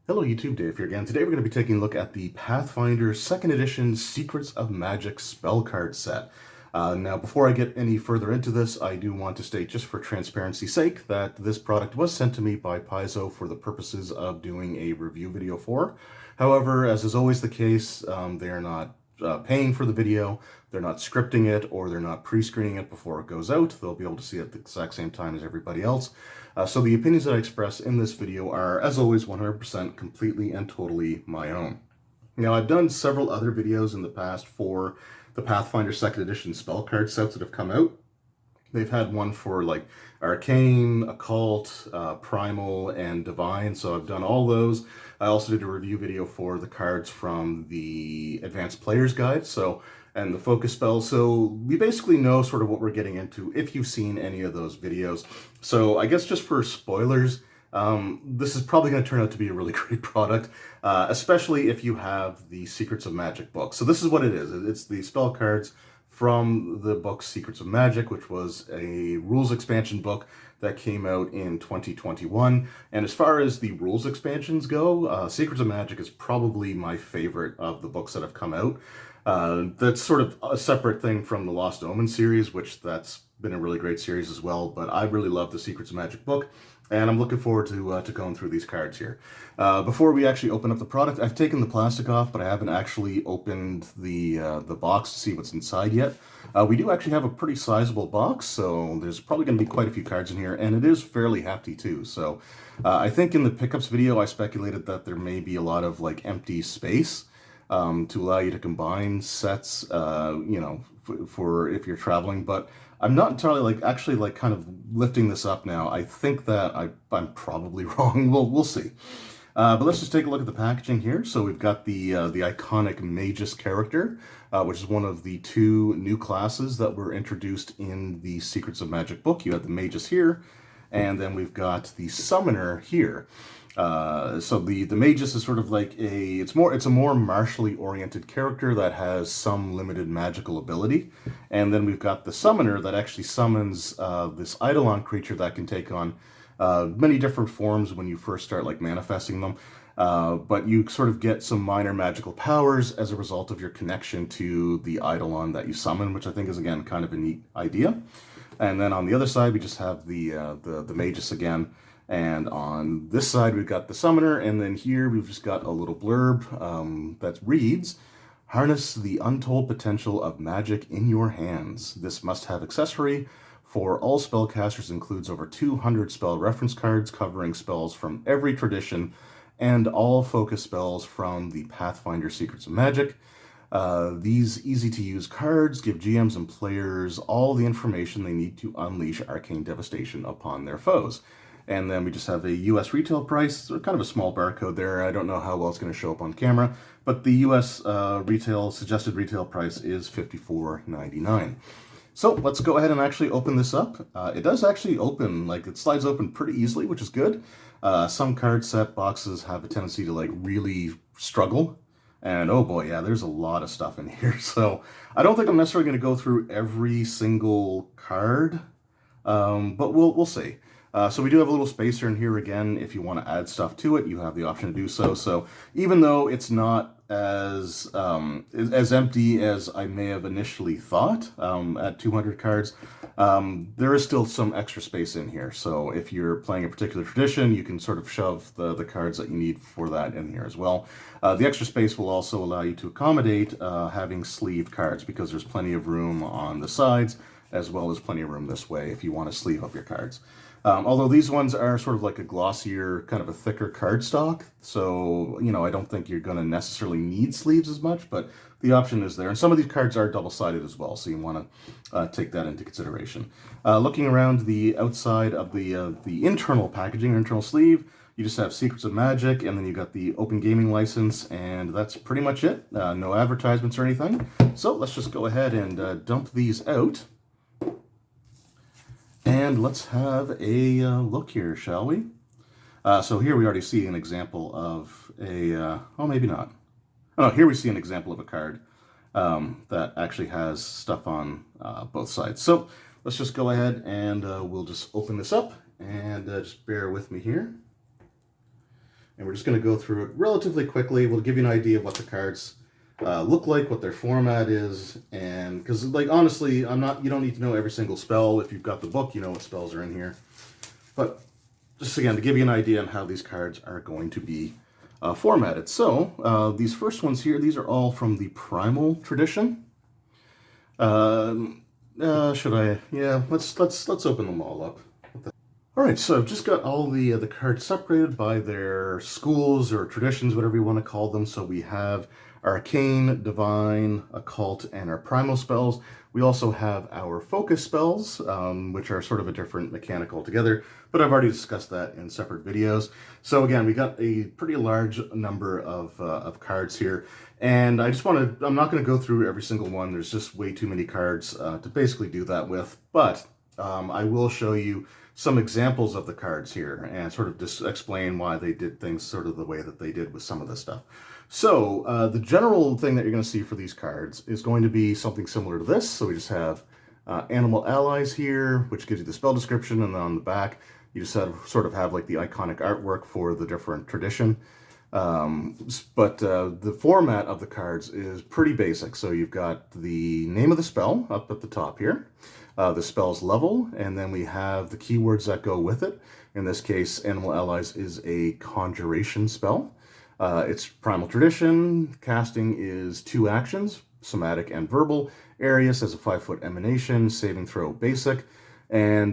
Hello YouTube, Dave here again. Today we're going to be taking a look at the Pathfinder 2nd Edition Secrets of Magic spell card set. Now before I get any further into this, I do want to state, just for transparency's sake, that this product was sent to me by Paizo for the purposes of doing a review video for. However, as is always the case, they are not paying for the video, they're not scripting it, or they're not pre-screening it before it goes out. They'll be able to see it at the exact same time as everybody else. So the opinions that I express in this video are, as always, 100% completely and totally my own. Now, I've done several other videos in the past for the Pathfinder 2nd Edition spell card sets that have come out. They've had one for like Arcane, Occult, Primal, and Divine, so I've done all those. I also did a review video for the cards from the Advanced Player's Guide, and the focus spells, so we basically know sort of what we're getting into if you've seen any of those videos. So I guess just for spoilers, this is probably going to turn out to be a really great product, especially if you have the Secrets of Magic book. So this is what it is. It's the spell cards from the book Secrets of Magic, which was a rules expansion book that came out in 2021. And as far as the rules expansions go, Secrets of Magic is probably my favorite of the books that have come out. That's sort of a separate thing from the Lost Omen series, which that's been a really great series as well, but I really love the Secrets of Magic book, and I'm looking forward to going through these cards here. Before we actually open up the product, I've taken the plastic off, but I haven't actually opened the box to see what's inside yet. We do actually have a pretty sizable box, so there's probably going to be quite a few cards in here, and it is fairly hefty too. So I think in the pickups video, I speculated that there may be a lot of like empty space to allow you to combine sets, for if you're traveling, but I'm not entirely actually kind of lifting this up now. I think that I'm probably wrong. We'll see. But let's just take a look at the packaging here. So we've got the iconic Magus character, which is one of the two new classes that were introduced in the Secrets of Magic book. You have the Magus here, and then we've got the Summoner here. So the Magus is sort of like it's a more martially oriented character that has some limited magical ability. And then we've got the Summoner that actually summons this Eidolon creature that can take on many different forms when you first start like manifesting them. But you sort of get some minor magical powers as a result of your connection to the Eidolon that you summon, which I think is, again, kind of a neat idea. And then on the other side, we just have the Magus again. And on this side, we've got the Summoner, and then here we've just got a little blurb that reads, "Harness the untold potential of magic in your hands. This must-have accessory for all spellcasters includes over 200 spell reference cards covering spells from every tradition and all focus spells from the Pathfinder Secrets of Magic. These easy-to-use cards give GMs and players all the information they need to unleash arcane devastation upon their foes." And then we just have a US retail price, kind of a small barcode there. I don't know how well it's going to show up on camera, but the US suggested retail price is $54.99. So let's go ahead and actually open this up. It does actually open, it slides open pretty easily, which is good. Some card set boxes have a tendency to really struggle. And oh boy, yeah, there's a lot of stuff in here. So I don't think I'm necessarily going to go through every single card, but we'll see. So we do have a little spacer in here again. If you want to add stuff to it, you have the option to do so. So even though it's not as empty as I may have initially thought at 200 cards, there is still some extra space in here. So if you're playing a particular tradition, you can sort of shove the cards that you need for that in here as well. The extra space will also allow you to accommodate having sleeved cards, because there's plenty of room on the sides, as well as plenty of room this way if you want to sleeve up your cards. Although these ones are sort of like a glossier, kind of a thicker cardstock, so, I don't think you're going to necessarily need sleeves as much, but the option is there. And some of these cards are double-sided as well, so you want to take that into consideration. Looking around the outside of the internal packaging, or internal sleeve, you just have Secrets of Magic, and then you got the Open Gaming License, and that's pretty much it. No advertisements or anything. So let's just go ahead and dump these out. And let's have a look here, shall we? So here we already see an example of oh, maybe not. Oh, here we see an example of a card that actually has stuff on both sides. So let's just go ahead and we'll just open this up, and just bear with me here. and we're just going to go through it relatively quickly. We'll give you an idea of what the cards look like, what their format is, and because like honestly, you don't need to know every single spell. If you've got the book, you know what spells are in here. But just again, to give you an idea on how these cards are going to be formatted. So these first ones here, these are all from the Primal tradition. Should I? Yeah, let's open them all up. All right, so I've just got all the cards separated by their schools or traditions, whatever you want to call them. So we have Arcane, Divine, Occult, and our Primal spells. We also have our Focus spells, which are sort of a different mechanic altogether, but I've already discussed that in separate videos. So again, we got a pretty large number of cards here, and I just want to, I'm not going to go through every single one. There's just way too many cards to basically do that with, but I will show you some examples of the cards here and sort of just explain why they did things sort of the way that they did with some of this stuff. So the general thing that you're going to see for these cards is going to be something similar to this. So we just have animal allies here, which gives you the spell description, and then on the back you just sort of have like the iconic artwork for the different tradition. But the format of the cards is pretty basic. So you've got the name of the spell up at the top here, the spell's level, and then we have the keywords that go with it. In this case, Animal Allies is a conjuration spell. It's Primal Tradition. Casting is 2 actions, somatic and verbal. Arius has a 5-foot emanation, saving throw basic, and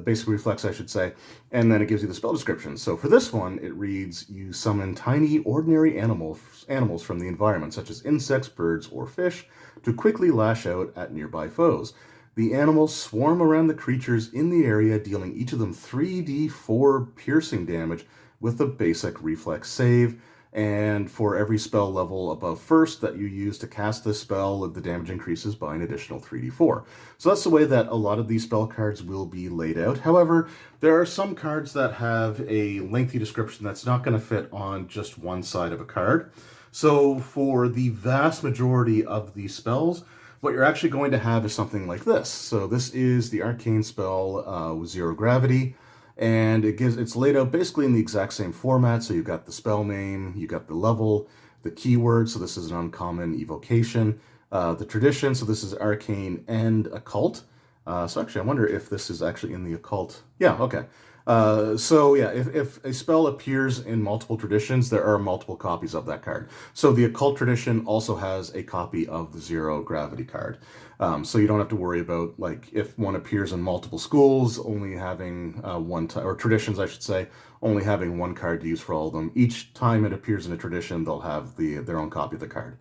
basic reflex, I should say. And then it gives you the spell description. So for this one, it reads, you summon tiny, ordinary animals from the environment, such as insects, birds, or fish, to quickly lash out at nearby foes. The animals swarm around the creatures in the area, dealing each of them 3d4 piercing damage with a basic reflex save. And for every spell level above first that you use to cast this spell, the damage increases by an additional 3d4. So that's the way that a lot of these spell cards will be laid out. However, there are some cards that have a lengthy description that's not going to fit on just one side of a card. So for the vast majority of these spells, what you're actually going to have is something like this. So this is the arcane spell with 0 gravity, and it's laid out basically in the exact same format. So you've got the spell name, you've got the level, the keyword, so this is an uncommon evocation, the tradition, so this is arcane and occult. So actually I wonder if this is actually in the occult. Yeah, okay. So yeah, if a spell appears in multiple traditions, there are multiple copies of that card. So the occult tradition also has a copy of the 0 gravity card. So you don't have to worry about, like, if one appears in multiple schools, only having or traditions, I should say, only having one card to use for all of them. Each time it appears in a tradition, they'll have their own copy of the card.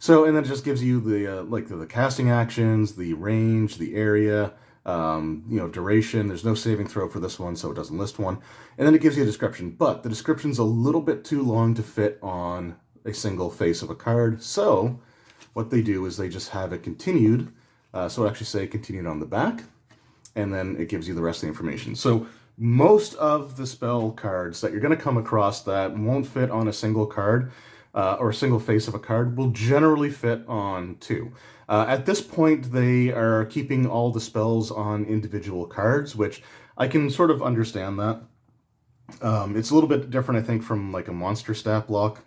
So, and then it just gives you the casting actions, the range, the area, duration. There's no saving throw for this one, so it doesn't list one. And then it gives you a description, but the description's a little bit too long to fit on a single face of a card. So what they do is they just have it continued. So it actually say continued on the back, and then it gives you the rest of the information. So most of the spell cards that you're going to come across that won't fit on a single card, or a single face of a card, will generally fit on 2. At this point, they are keeping all the spells on individual cards, which I can sort of understand that. It's a little bit different, I think, from like a monster stat block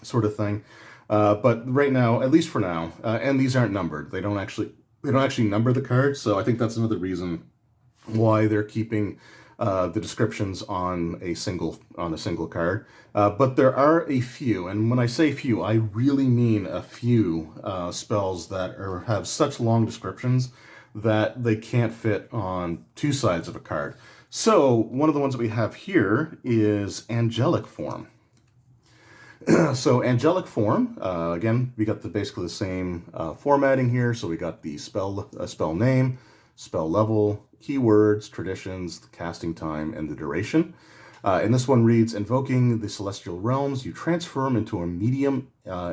sort of thing. But right now, at least for now, and these aren't numbered. They don't actually number the cards, so I think that's another reason why they're keeping the descriptions on a single card. But there are a few, and when I say few, I really mean a few spells that have such long descriptions that they can't fit on 2 sides of a card. So one of the ones that we have here is Angelic Form. So Angelic Form, again, we got basically the same formatting here. So we got the spell name, spell level, keywords, traditions, the casting time, and the duration. And this one reads, invoking the celestial realms, you transform into a medium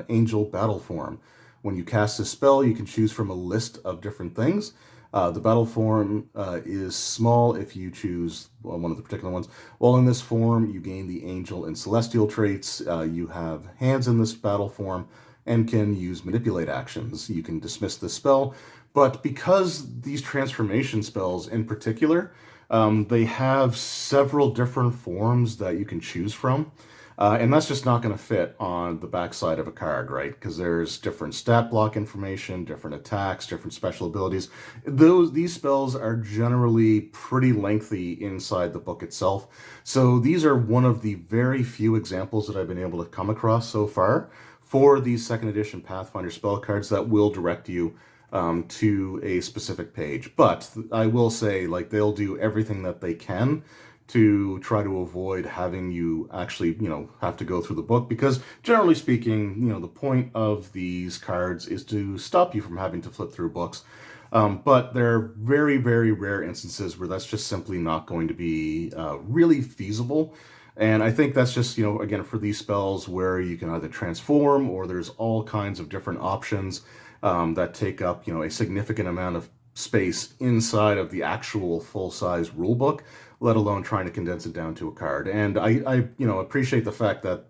angel battle form. When you cast this spell, you can choose from a list of different things. The battle form is small if you choose one of the particular ones. While in this form, you gain the angel and celestial traits. You have hands in this battle form and can use manipulate actions. You can dismiss this spell, but because these transformation spells in particular, they have several different forms that you can choose from. And that's just not going to fit on the backside of a card, right? Because there's different stat block information, different attacks, different special abilities. These spells are generally pretty lengthy inside the book itself. So these are one of the very few examples that I've been able to come across so far for these second edition Pathfinder spell cards that will direct you to a specific page. But I will say, like, they'll do everything that they can to try to avoid having you actually, have to go through the book, because generally speaking, the point of these cards is to stop you from having to flip through books. But there are very, very rare instances where that's just simply not going to be really feasible. And I think that's just, again, for these spells where you can either transform or there's all kinds of different options that take up, a significant amount of space inside of the actual full-size rulebook, let alone trying to condense it down to a card. And I appreciate the fact that,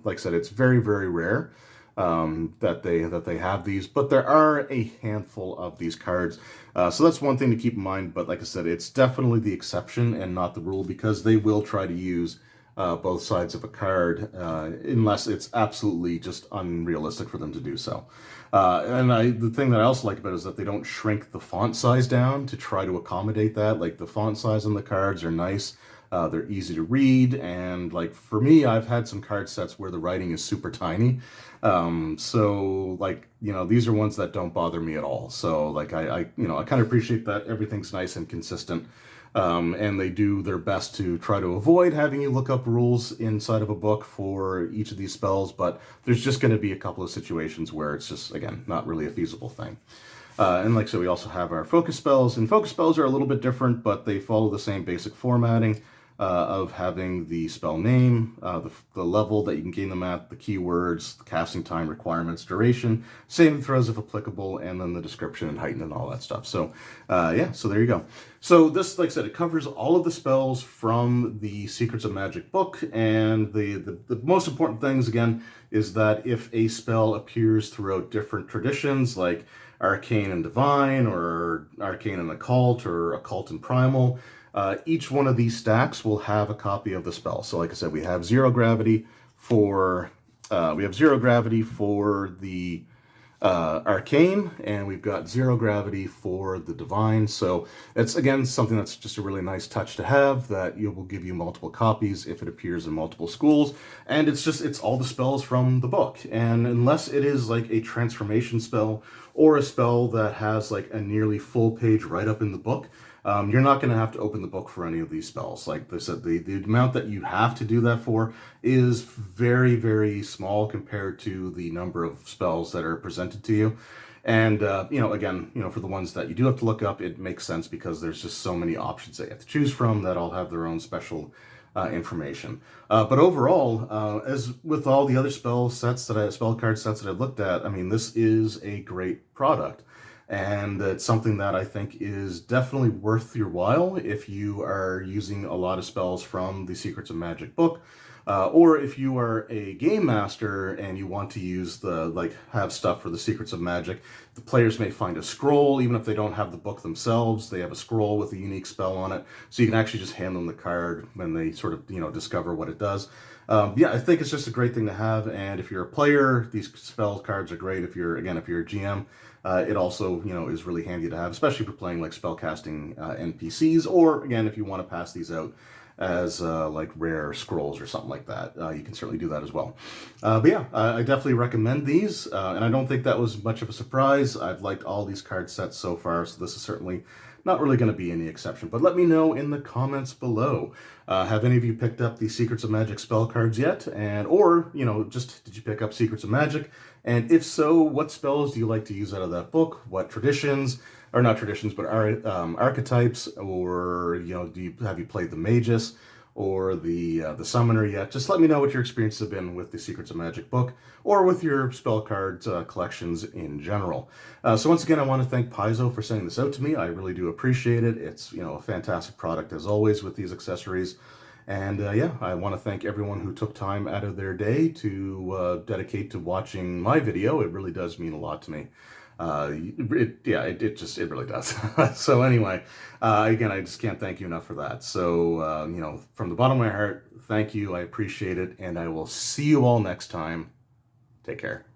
like I said, it's very, very rare that they have these, but there are a handful of these cards. So that's one thing to keep in mind. But like I said, it's definitely the exception and not the rule, because they will try to use both sides of a card unless it's absolutely just unrealistic for them to do so. The thing that I also like about it is that they don't shrink the font size down to try to accommodate that. Like, the font size on the cards are nice. They're easy to read, and like for me, I've had some card sets where the writing is super tiny. So like, these are ones that don't bother me at all. So like I kind of appreciate that everything's nice and consistent. And they do their best to try to avoid having you look up rules inside of a book for each of these spells, but there's just going to be a couple of situations where it's just, again, not really a feasible thing. And like I said, we also have our focus spells, and focus spells are a little bit different, but they follow the same basic formatting of having the spell name, the level that you can gain them at, the keywords, the casting time, requirements, duration, saving throws if applicable, and then the description and heighten and all that stuff. So so there you go. So this, like I said, it covers all of the spells from the Secrets of Magic book, and the most important things, again, is that if a spell appears throughout different traditions, like Arcane and Divine, or Arcane and Occult, or Occult and Primal, each one of these stacks will have a copy of the spell. So like I said, we have zero gravity for the Arcane, and we've got zero gravity for the Divine. So it's, again, something that's just a really nice touch to have, that it will give you multiple copies if it appears in multiple schools. And it's all the spells from the book. And unless it is like a transformation spell or a spell that has like a nearly full page write-up in the book, you're not going to have to open the book for any of these spells. Like I said, the amount that you have to do that for is very, very small compared to the number of spells that are presented to you. And, again, for the ones that you do have to look up, it makes sense because there's just so many options that you have to choose from that all have their own special information. But overall, as with all the other spell card sets that I've looked at, I mean, this is a great product. And it's something that I think is definitely worth your while if you are using a lot of spells from the Secrets of Magic book, or if you are a game master and you want to use have stuff for the Secrets of Magic. The players may find a scroll, even if they don't have the book themselves. They have a scroll with a unique spell on it, so you can actually just hand them the card when they sort of discover what it does. I think it's just a great thing to have. And if you're a player, these spell cards are great. If you're a GM, it also, is really handy to have, especially for playing like spellcasting NPCs, or again, if you want to pass these out as like rare scrolls or something like that, you can certainly do that as well. I definitely recommend these, and I don't think that was much of a surprise. I've liked all these card sets so far, so this is certainly not really going to be any exception. But let me know in the comments below. Have any of you picked up the Secrets of Magic spell cards yet? Or just did you pick up Secrets of Magic? And if so, what spells do you like to use out of that book? What traditions, or not traditions, but archetypes? Or have you played the Magus or the Summoner yet? Just let me know what your experiences have been with the Secrets of Magic book, or with your spell cards collections in general. So once again, I want to thank Paizo for sending this out to me. I really do appreciate it. It's a fantastic product as always with these accessories. And I want to thank everyone who took time out of their day to dedicate to watching my video. It really does mean a lot to me. It really does. So anyway, again, I just can't thank you enough for that. So, from the bottom of my heart, thank you. I appreciate it. And I will see you all next time. Take care.